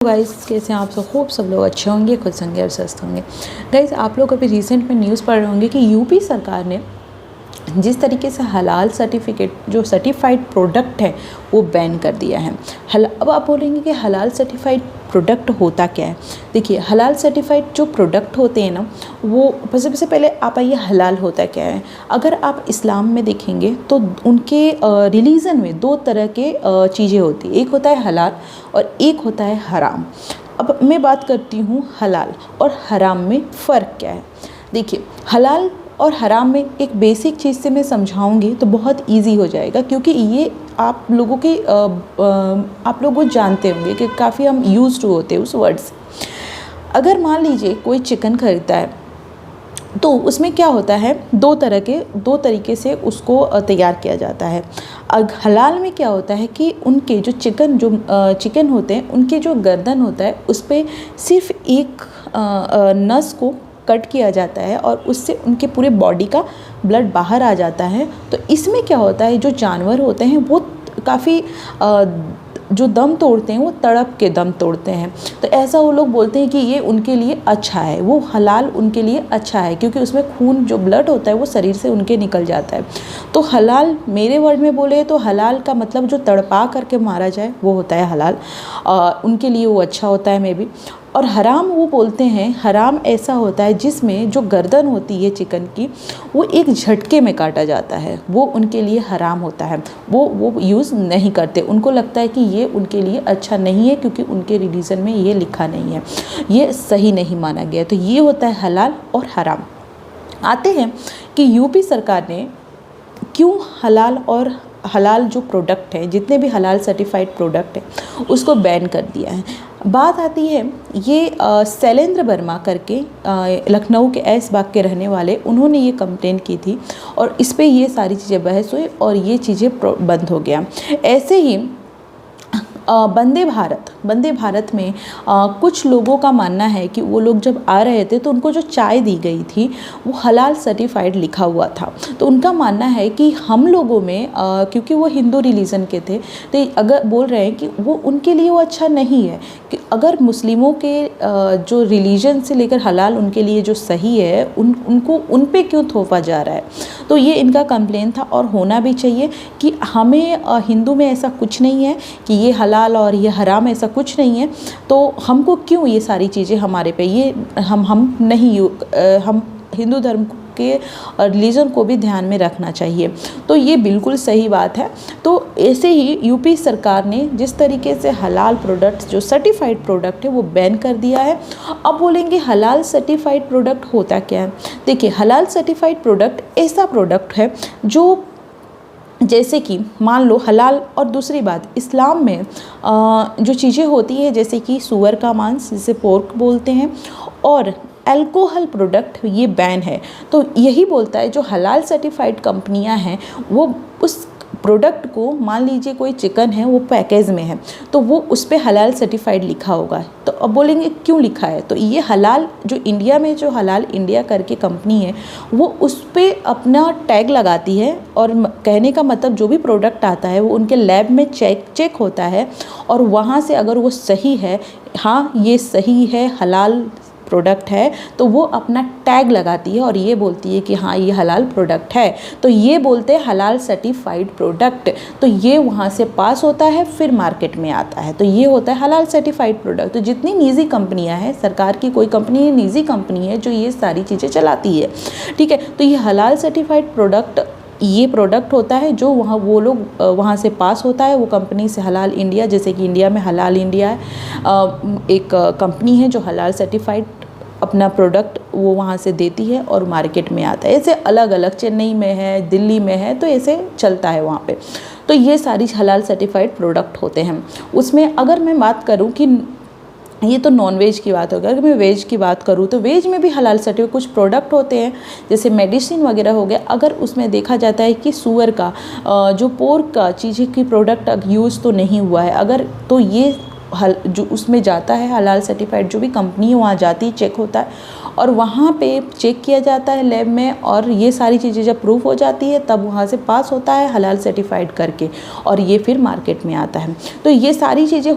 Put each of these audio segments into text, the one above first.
Guys, कैसे हैं आप सब? खूब सब लोग अच्छे होंगे, खुश होंगे और स्वस्थ होंगे। गाइस, आप लोग अभी रिसेंट में न्यूज़ पढ़ रहे होंगे कि यूपी सरकार ने जिस तरीके से हलाल सर्टिफिकेट जो सर्टिफाइड प्रोडक्ट है वो बैन कर दिया है। अब आप बोलेंगे कि हलाल सर्टिफाइड प्रोडक्ट होता क्या है? देखिए, हलाल सर्टिफाइड जो प्रोडक्ट होते हैं ना, वो सबसे पहले आप आइए हलाल होता क्या है। अगर आप इस्लाम में देखेंगे तो उनके रिलीजन में दो तरह के चीज़ें होती हैं। एक होता है हलाल और एक होता है हराम। अब मैं बात करती हूँ हलाल और हराम में फ़र्क क्या है। देखिए, हलाल और हराम में एक बेसिक चीज़ से मैं समझाऊंगी तो बहुत इजी हो जाएगा, क्योंकि ये आप लोगों के आप लोग वो जानते होंगे कि काफ़ी हम यूज़ टू होते हैं उस वर्ड से। अगर मान लीजिए कोई चिकन खरीदता है तो उसमें क्या होता है, दो तरीके से उसको तैयार किया जाता है। हलाल में क्या होता है कि उनके जो चिकन होते हैं, उनके जो गर्दन होता है उस पर सिर्फ एक नस को कट किया जाता है और उससे उनके पूरे बॉडी का ब्लड बाहर आ जाता है। तो इसमें क्या होता है, जो जानवर होते हैं वो काफ़ी जो दम तोड़ते हैं वो तड़प के दम तोड़ते हैं। तो ऐसा वो लोग बोलते हैं कि ये उनके लिए अच्छा है, वो हलाल उनके लिए अच्छा है, क्योंकि उसमें खून जो ब्लड होता है वो शरीर से उनके निकल जाता है। तो हलाल मेरे वर्ड में बोले तो हलाल का मतलब जो तड़पा करके मारा जाए वो होता है हलाल, उनके लिए वो अच्छा होता है मे बी। और हराम वो बोलते हैं, हराम ऐसा होता है जिसमें जो गर्दन होती है चिकन की वो एक झटके में काटा जाता है, वो उनके लिए हराम होता है। वो यूज़ नहीं करते, उनको लगता है कि ये उनके लिए अच्छा नहीं है, क्योंकि उनके रिलीजन में ये लिखा नहीं है, ये सही नहीं माना गया। तो ये होता है हलाल और हराम। आते हैं कि यूपी सरकार ने क्यों हलाल जो प्रोडक्ट है, जितने भी हलाल सर्टिफाइड प्रोडक्ट है उसको बैन कर दिया है। बात आती है ये शैलेंद्र वर्मा करके लखनऊ के ऐश बाग के रहने वाले, उन्होंने ये कंप्लेंट की थी और इस पे ये सारी चीज़ें बहस हुई और ये चीज़ें बंद हो गया। ऐसे ही वंदे भारत में कुछ लोगों का मानना है कि वो लोग जब आ रहे थे तो उनको जो चाय दी गई थी वो हलाल सर्टिफाइड लिखा हुआ था। तो उनका मानना है कि हम लोगों में क्योंकि वो हिंदू रिलीजन के थे, तो अगर बोल रहे हैं कि वो उनके लिए वो अच्छा नहीं है, कि अगर मुस्लिमों के जो रिलीजन से लेकर हलाल उनके लिए जो सही है उनको उन पे क्यों थोपा जा रहा है। तो ये इनका कंप्लेन था और होना भी चाहिए कि हमें हिंदू में ऐसा कुछ नहीं है कि ये हलाल और ये हराम, ऐसा कुछ नहीं है। तो हमको क्यों ये सारी चीज़ें हमारे पे ये हम नहीं हम हिंदू धर्म के रिलीजन को भी ध्यान में रखना चाहिए। तो ये बिल्कुल सही बात है। तो ऐसे ही यूपी सरकार ने जिस तरीके से हलाल प्रोडक्ट्स जो सर्टिफाइड प्रोडक्ट है वो बैन कर दिया है। अब बोलेंगे हलाल सर्टिफाइड प्रोडक्ट होता क्या है। देखिए, हलाल सर्टिफाइड प्रोडक्ट ऐसा प्रोडक्ट है जो, जैसे कि मान लो हलाल, और दूसरी बात इस्लाम में जो चीज़ें होती है जैसे कि सूअर का मांस जिसे पोर्क बोलते हैं, और अल्कोहल प्रोडक्ट ये बैन है। तो यही बोलता है जो हलाल सर्टिफाइड कंपनियां हैं वो उस प्रोडक्ट को, मान लीजिए कोई चिकन है वो पैकेज में है तो वो उस पर हलाल सर्टिफाइड लिखा होगा। तो अब बोलेंगे क्यों लिखा है, तो ये हलाल जो इंडिया में जो हलाल इंडिया करके कंपनी है वो उस पर अपना टैग लगाती है, और कहने का मतलब जो भी प्रोडक्ट आता है वो उनके लैब में चेक होता है, और वहाँ से अगर वो सही है, हाँ ये सही है हलाल प्रोडक्ट है, तो वो अपना टैग लगाती है और ये बोलती है कि हाँ ये हलाल प्रोडक्ट है। तो ये बोलते हैं हलाल सर्टिफाइड प्रोडक्ट। तो ये वहाँ से पास होता है फिर मार्केट में आता है, तो ये होता है हलाल सर्टिफाइड प्रोडक्ट। तो जितनी निजी कंपनियाँ हैं, सरकार की कोई कंपनी है, निजी कंपनी है जो ये सारी चीज़ें चलाती है, ठीक है। तो ये हलाल सर्टिफाइड प्रोडक्ट ये प्रोडक्ट होता है जो वो लोग वहाँ से पास होता है, वो कंपनी से। हलाल इंडिया, जैसे कि इंडिया में हलाल इंडिया है, एक कंपनी है जो हलाल सर्टिफाइड अपना प्रोडक्ट वो वहाँ से देती है और मार्केट में आता है। ऐसे अलग अलग, चेन्नई में है, दिल्ली में है, तो ऐसे चलता है वहाँ पे। तो ये सारी हलाल सर्टिफाइड प्रोडक्ट होते हैं। उसमें अगर मैं बात करूँ कि ये तो नॉन वेज की बात होगी, अगर मैं वेज की बात करूँ तो वेज में भी हलाल सर्टिफाइड कुछ प्रोडक्ट होते हैं, जैसे मेडिसिन वगैरह हो गया। अगर उसमें देखा जाता है कि सूअर का जो पोर्क का चीज़ें की प्रोडक्ट यूज़ तो नहीं हुआ है, अगर तो ये जो उसमें जाता है हलाल सर्टिफाइड, जो भी कंपनी है वहाँ जाती है, चेक होता है और वहाँ पे चेक किया जाता है लैब में, और ये सारी चीज़ें जब प्रूफ हो जाती है तब वहाँ से पास होता है हलाल सर्टिफाइड करके, और ये फिर मार्केट में आता है। तो ये सारी चीज़ें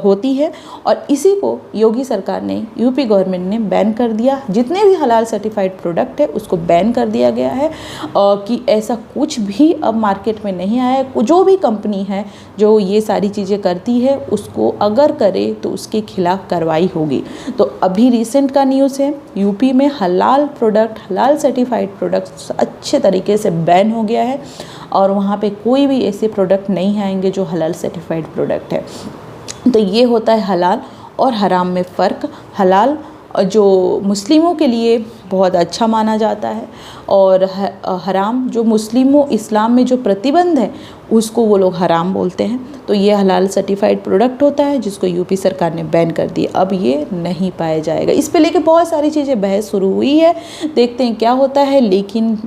होती है और इसी को योगी सरकार ने, यूपी गवर्नमेंट ने बैन कर दिया। जितने भी हलाल सर्टिफाइड प्रोडक्ट है उसको बैन कर दिया गया है कि ऐसा कुछ भी अब मार्केट में नहीं आया है। जो भी कंपनी है जो ये सारी चीज़ें करती है उसको अगर करे तो उसके खिलाफ कार्रवाई होगी। तो अभी रिसेंट का न्यूज़ है, यूपी में हलाल प्रोडक्ट, हलाल सर्टिफाइड प्रोडक्ट्स अच्छे तरीके से बैन हो गया है और वहाँ पे कोई भी ऐसे प्रोडक्ट नहीं आएंगे जो हलाल सर्टिफाइड प्रोडक्ट है। तो ये होता है हलाल और हराम में फ़र्क। हलाल जो मुस्लिमों के लिए बहुत अच्छा माना जाता है और हराम जो मुस्लिमों इस्लाम में जो प्रतिबंध है उसको वो लोग हराम बोलते हैं। तो ये हलाल सर्टिफाइड प्रोडक्ट होता है जिसको यूपी सरकार ने बैन कर दिया। अब ये नहीं पाया जाएगा। इस पे लेके बहुत सारी चीज़ें बहस शुरू हुई है, देखते हैं क्या होता है, लेकिन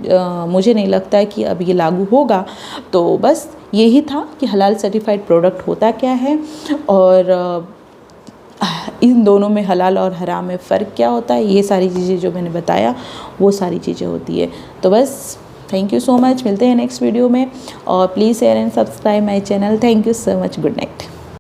मुझे नहीं लगता है कि अब ये लागू होगा। तो बस यही था कि हलाल सर्टिफाइड प्रोडक्ट होता क्या है और इन दोनों में हलाल और हराम में फ़र्क क्या होता है, ये सारी चीज़ें जो मैंने बताया वो सारी चीज़ें होती है। तो बस थैंक यू सो मच, मिलते हैं नेक्स्ट वीडियो में और please share and subscribe my channel. Thank you so much, good night.